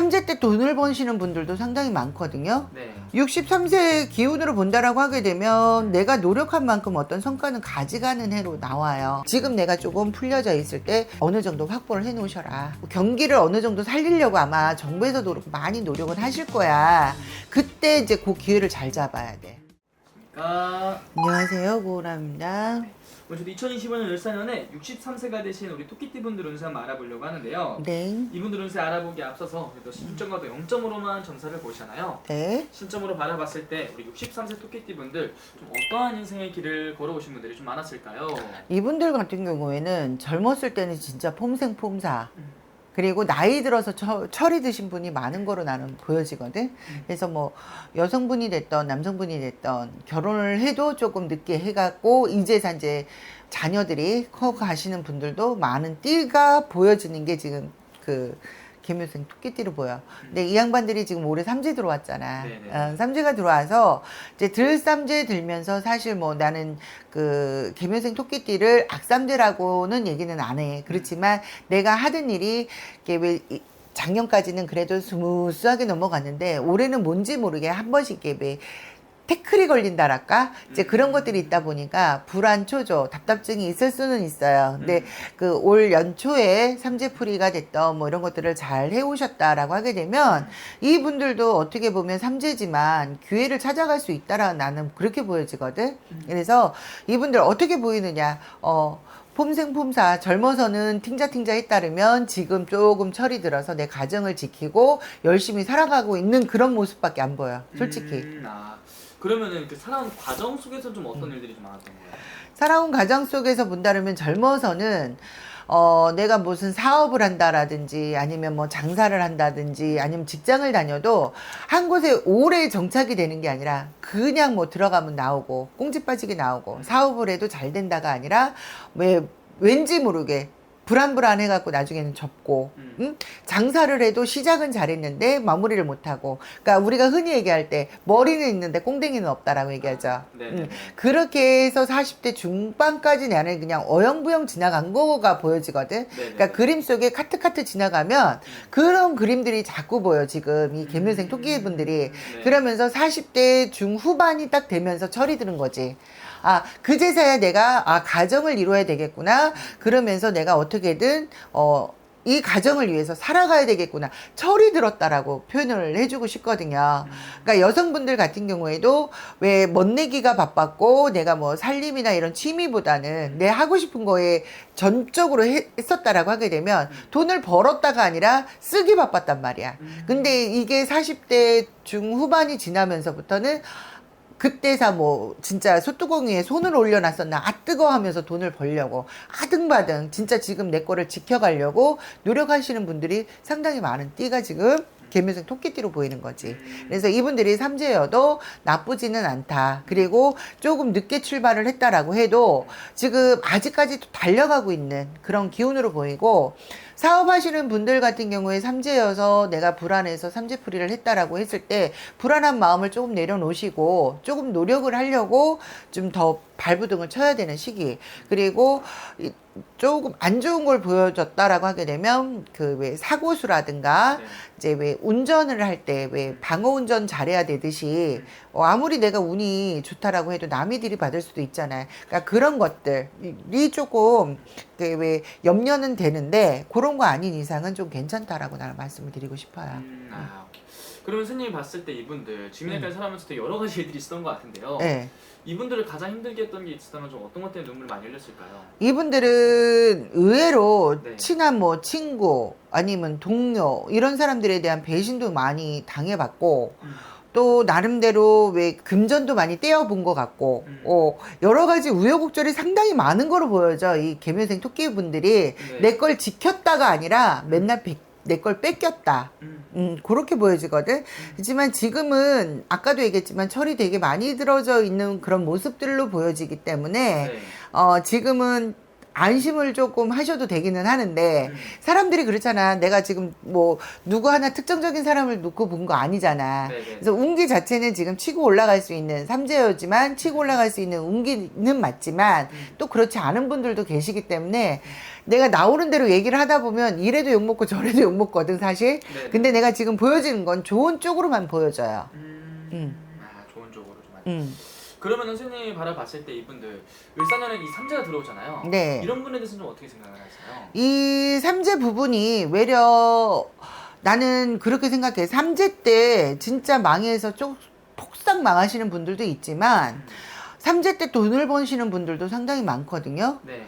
삼재 때 돈을 버시는 분들도 상당히 많거든요. 네. 63세 기운으로 본다라고 하게 되면 내가 노력한 만큼 어떤 성과는 가져가는 해로 나와요. 지금 내가 조금 풀려져 있을 때 어느 정도 확보를 해 놓으셔라. 경기를 어느 정도 살리려고 아마 정부에서도 많이 노력을 하실 거야. 그때 이제 그 기회를 잘 잡아야 돼. 안녕하세요, 고은아입니다. 저도 2025년 을사년에 63세가 되신 우리 토끼띠분들 운세 한번 알아보려고 하는데요. 네. 이분들 운세 알아보기에 앞서서 그래도 신점과도 0점으로만 점사를 보시잖아요. 네. 신점으로 바라봤을 때 우리 63세 토끼띠분들 좀 어떠한 인생의 길을 걸어오신 분들이 좀 많았을까요? 이분들 같은 경우에는 젊었을 때는 진짜 폼생폼사. 그리고 나이 들어서 철이 드신 분이 많은 거로 나는 보여지거든. 그래서 뭐 여성분이 됐던 남성분이 됐던 결혼을 해도 조금 늦게 해갖고 이제서 이제 자녀들이 커 가시는 분들도 많은 띠가 보여지는 게 지금 그 개묘생 토끼띠로 보여. 근데 이 양반들이 지금 올해 삼재 들어왔잖아. 삼재가 들어와서 이제 들삼재 들면서 사실 뭐 나는 그 개묘생 토끼띠를 악삼재라고는 얘기는 안 해. 그렇지만 내가 하던 일이 이게 왜 작년까지는 그래도 스무스하게 넘어갔는데 올해는 뭔지 모르게 한 번씩 이게 왜 태클이 걸린다랄까? 이제 그런 것들이 있다 보니까 불안, 초조, 답답증이 있을 수는 있어요. 근데 그 올 연초에 삼재풀이가 됐던 뭐 이런 것들을 잘 해오셨다라고 하게 되면 이분들도 어떻게 보면 삼재지만 기회를 찾아갈 수 있다라는 나는 그렇게 보여지거든. 그래서 이분들 어떻게 보이느냐? 폼생폼사 젊어서는 팅자팅자 했다르면 지금 조금 철이 들어서 내 가정을 지키고 열심히 살아가고 있는 그런 모습밖에 안 보여. 솔직히. 그러면은 그 살아온 과정 속에서 좀 어떤 일들이 좀 많았던 거예요? 살아온 과정 속에서 본다면 젊어서는 내가 무슨 사업을 한다라든지 아니면 뭐 장사를 한다든지 아니면 직장을 다녀도 한 곳에 오래 정착이 되는 게 아니라 그냥 뭐 들어가면 나오고 꽁지 빠지게 나오고 사업을 해도 잘 된다가 아니라 왠지 모르게 불안해갖고 나중에는 접고, 응? 장사를 해도 시작은 잘했는데 마무리를 못하고, 그러니까 우리가 흔히 얘기할 때 머리는 있는데 꽁댕이는 없다라고 얘기하죠. 그렇게 해서 40대 중반까지 나는 그냥 어영부영 지나간 거가 보여지거든. 그러니까 그림 속에 카트카트 지나가면 그런 그림들이 자꾸 보여 지금 이 개묘생 토끼분들이. 그러면서 40대 중후반이 딱 되면서 철이 드는 거지. 그제서야 내가 가정을 이루어야 되겠구나. 그러면서 내가 어떻게든 이 가정을 위해서 살아가야 되겠구나. 철이 들었다라고 표현을 해주고 싶거든요. 그러니까 여성분들 같은 경우에도 왜 멋내기가 바빴고 내가 뭐 살림이나 이런 취미보다는 내 하고 싶은 거에 전적으로 했었다라고 하게 되면 돈을 벌었다가 아니라 쓰기 바빴단 말이야. 근데 이게 40대 중후반이 지나면서부터는 그때사 뭐 진짜 소뚜껑 위에 손을 올려놨었나 뜨거 하면서 돈을 벌려고 아등바등 진짜 지금 내 거를 지켜가려고 노력하시는 분들이 상당히 많은 띠가 지금 개묘생 토끼띠로 보이는 거지. 그래서 이분들이 삼재여도 나쁘지는 않다. 그리고 조금 늦게 출발을 했다라고 해도 지금 아직까지도 달려가고 있는 그런 기운으로 보이고, 사업하시는 분들 같은 경우에 삼재여서 내가 불안해서 삼재풀이를 했다라고 했을 때 불안한 마음을 조금 내려놓으시고 조금 노력을 하려고 좀 더 발부등을 쳐야 되는 시기. 그리고 조금 안 좋은 걸 보여줬다라고 하게 되면 그 왜 사고수라든가 이제 왜 운전을 할 때 왜 방어 운전 잘해야 되듯이 아무리 내가 운이 좋다라고 해도 남이 들이받을 수도 있잖아요. 그러니까 그런 것들이 조금 왜 염려는 되는데 그런 거 아닌 이상은 좀 괜찮다라고 나는 말씀을 드리고 싶어요. 그러면 스님이 봤을 때 이분들 지금까지 살아오면서 여러 가지 일들이 있었던 것 같은데요. 네. 이분들을 가장 힘들게 했던 게 있었다면 좀 어떤 것 때문에 눈물 많이 흘렸을까요? 이분들은 의외로 친한 뭐 친구 아니면 동료 이런 사람들에 대한 배신도 많이 당해봤고 또 나름대로 왜 금전도 많이 떼어본 것 같고 여러 가지 우여곡절이 상당히 많은 거로 보여져. 이 개묘생 토끼분들이 내 걸 지켰다가 아니라 맨날 내 걸 뺏겼다. 그렇게 보여지거든. 하지만 지금은 아까도 얘기했지만 철이 되게 많이 들어져 있는 그런 모습들로 보여지기 때문에 지금은 안심을 조금 하셔도 되기는 하는데 사람들이 그렇잖아. 내가 지금 뭐 누구 하나 특정적인 사람을 놓고 본 거 아니잖아. 네네. 그래서 운기 자체는 지금 치고 올라갈 수 있는 삼재였지만 치고 올라갈 수 있는 운기는 맞지만 또 그렇지 않은 분들도 계시기 때문에 내가 나오는 대로 얘기를 하다 보면 이래도 욕먹고 저래도 욕먹거든 사실. 네네. 근데 내가 지금 보여지는 건 좋은 쪽으로만 보여져요. 아, 좋은 쪽으로 좀 많이. 음. 그러면 선생님이 바라봤을 때 이분들 을사년에 이 삼재가 들어오잖아요. 네. 이런 분에 대해서는 좀 어떻게 생각을 하세요? 이 삼재 부분이 외려 나는 그렇게 생각해. 삼재 때 진짜 망해서 좀 폭삭 망하시는 분들도 있지만 삼재 때 돈을 버시는 분들도 상당히 많거든요. 네.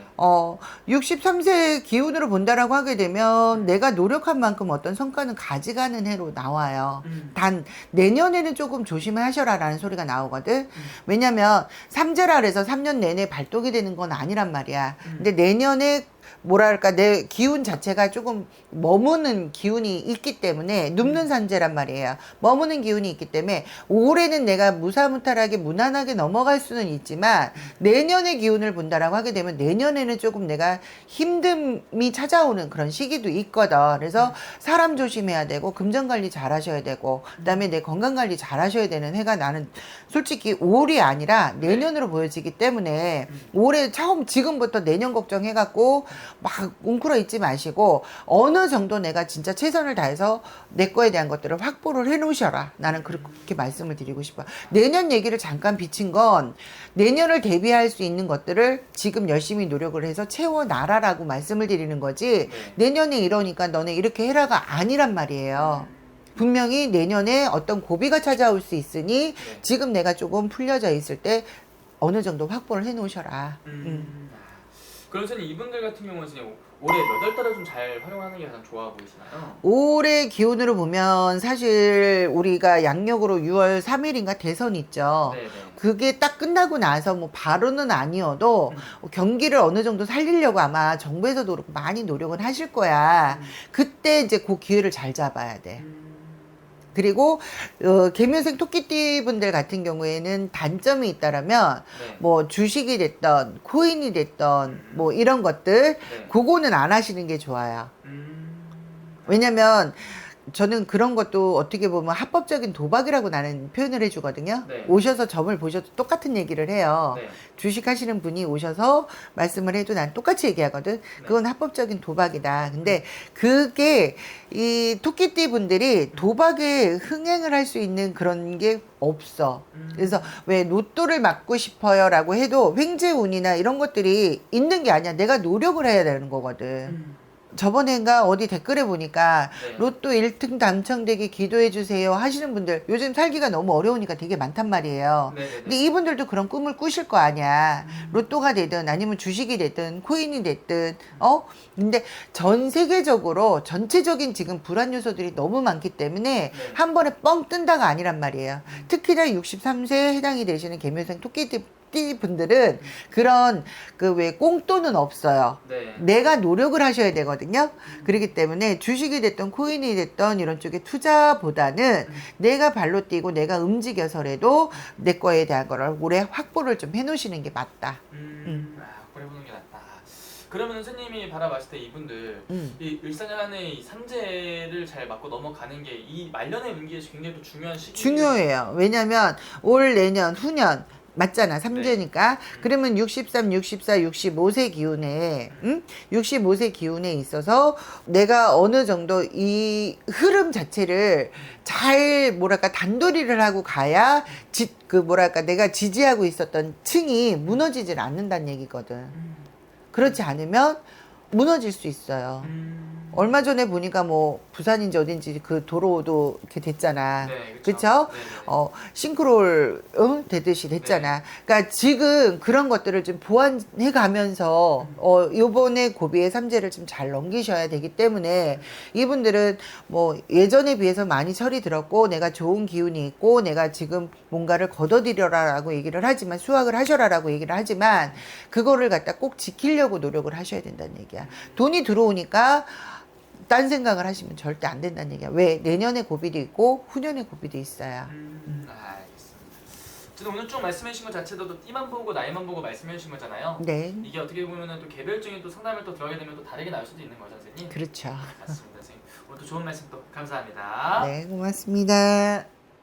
63세 기운으로 본다라고 하게 되면 내가 노력한 만큼 어떤 성과는 가져가는 해로 나와요. 단 내년에는 조금 조심하셔라라는 소리가 나오거든. 왜냐면 삼재라 그래서 3년 내내 발동이 되는 건 아니란 말이야. 근데 내년에 뭐랄까 내 기운 자체가 조금 머무는 기운이 있기 때문에 눕는 산재란 말이에요. 머무는 기운이 있기 때문에 올해는 내가 무사무탈하게 무난하게 넘어갈 수는 있지만 내년의 기운을 본다라고 하게 되면 내년에는 조금 내가 힘듦이 찾아오는 그런 시기도 있거든. 그래서 사람 조심해야 되고 금전 관리 잘 하셔야 되고 그다음에 내 건강 관리 잘 하셔야 되는 해가 나는 솔직히 올이 아니라 내년으로 보여지기 때문에 올해 처음 지금부터 내년 걱정해갖고 막 웅크러 있지 마시고 어느 정도 내가 진짜 최선을 다해서 내 거에 대한 것들을 확보를 해 놓으셔라. 나는 그렇게 말씀을 드리고 싶어요. 내년 얘기를 잠깐 비친 건 내년을 대비할 수 있는 것들을 지금 열심히 노력을 해서 채워나라라고 말씀을 드리는 거지 내년에 이러니까 너네 이렇게 해라가 아니란 말이에요. 분명히 내년에 어떤 고비가 찾아올 수 있으니 지금 내가 조금 풀려져 있을 때 어느 정도 확보를 해 놓으셔라. 그럼 선생님 이분들 같은 경우는 선생님 올해 몇 월 달에 좀 잘 활용하는 게 가장 좋아 보이시나요? 올해 기운으로 보면 사실 우리가 양력으로 6월 3일인가 대선 있죠. 네네. 그게 딱 끝나고 나서 뭐 바로는 아니어도 경기를 어느 정도 살리려고 아마 정부에서도 그렇고 많이 노력은 하실 거야. 그때 이제 그 기회를 잘 잡아야 돼. 그리고 개묘생 토끼띠 분들 같은 경우에는 단점이 있다라면 네. 뭐 주식이 됐던 코인이 됐던 뭐 이런 것들 네. 그거는 안 하시는 게 좋아요. 왜냐면 저는 그런 것도 어떻게 보면 합법적인 도박이라고 나는 표현을 해주거든요. 네. 오셔서 점을 보셔도 똑같은 얘기를 해요. 네. 주식하시는 분이 오셔서 말씀을 해도 난 똑같이 얘기하거든. 그건 합법적인 도박이다. 근데 그게 이 토끼띠 분들이 도박에 흥행을 할 수 있는 그런 게 없어. 그래서 왜 로또를 맞고 싶어요라고 해도 횡재운이나 이런 것들이 있는 게 아니야. 내가 노력을 해야 되는 거거든. 저번엔가 어디 댓글에 보니까 네. 로또 1등 당첨되기 기도해 주세요 하시는 분들 요즘 살기가 너무 어려우니까 되게 많단 말이에요. 네네네. 근데 이분들도 그런 꿈을 꾸실 거 아니야. 로또가 되든 아니면 주식이 되든 코인이 됐든 근데 전 세계적으로 전체적인 지금 불안 요소들이 너무 많기 때문에 한 번에 뻥 뜬다가 아니란 말이에요. 특히나 63세에 해당이 되시는 개묘생 토끼띠 분들은 그런 그 왜 꽁돈은 없어요. 네. 내가 노력을 하셔야 되거든요. 그렇기 때문에 주식이 됐던 코인이 됐던 이런 쪽에 투자보다는 내가 발로 뛰고 내가 움직여서라도 내 거에 대한 거를 올해 확보를 좀 해놓으시는 게 맞다. 확보해보는 게 낫다. 그러면 선생님이 바라봤을 때 이분들 이 을사년의 이 삼재를 잘 맞고 넘어가는 게 이 말년의 운기에서 굉장히 또 중요한 시기. 중요해요. 왜냐면 올 내년 후년 맞잖아. 삼재니까. 그러면 63, 64, 65세 기운에 65세 기운에 있어서 내가 어느 정도 이 흐름 자체를 잘 뭐랄까 단도리를 하고 가야 그 뭐랄까 내가 지지하고 있었던 층이 무너지질 않는다는 얘기거든. 그렇지 않으면 무너질 수 있어요. 얼마 전에 보니까 뭐 부산인지 어딘지 그 도로도 이렇게 됐잖아. 네, 그쵸? 네네. 싱크롤 되듯이 됐잖아. 그러니까 지금 그런 것들을 좀 보완해 가면서 요번에 고비의 삼재를 좀 잘 넘기셔야 되기 때문에 이분들은 뭐 예전에 비해서 많이 철이 들었고 내가 좋은 기운이 있고 내가 지금 뭔가를 거둬들여라라고 얘기를 하지만 수확을 하셔라라고 얘기를 하지만 그거를 갖다 꼭 지키려고 노력을 하셔야 된다는 얘기야. 돈이 들어오니까 딴 생각을 하시면 절대 안 된다는 얘기야. 왜? 내년에 고비도 있고 후년에 고비도 있어요. 알겠습니다. 저는 오늘 쭉 말씀해 주신 것 자체도 또 띠만 보고 나이만 보고 말씀해 주신 거잖아요. 네. 이게 어떻게 보면은 또 개별적인 또 상담을 또 들어가게 되면 또 다르게 나올 수도 있는 거죠, 선생님. 그렇죠. 맞습니다, 선생님. 오늘 또 좋은 말씀 또 감사합니다. 네, 고맙습니다.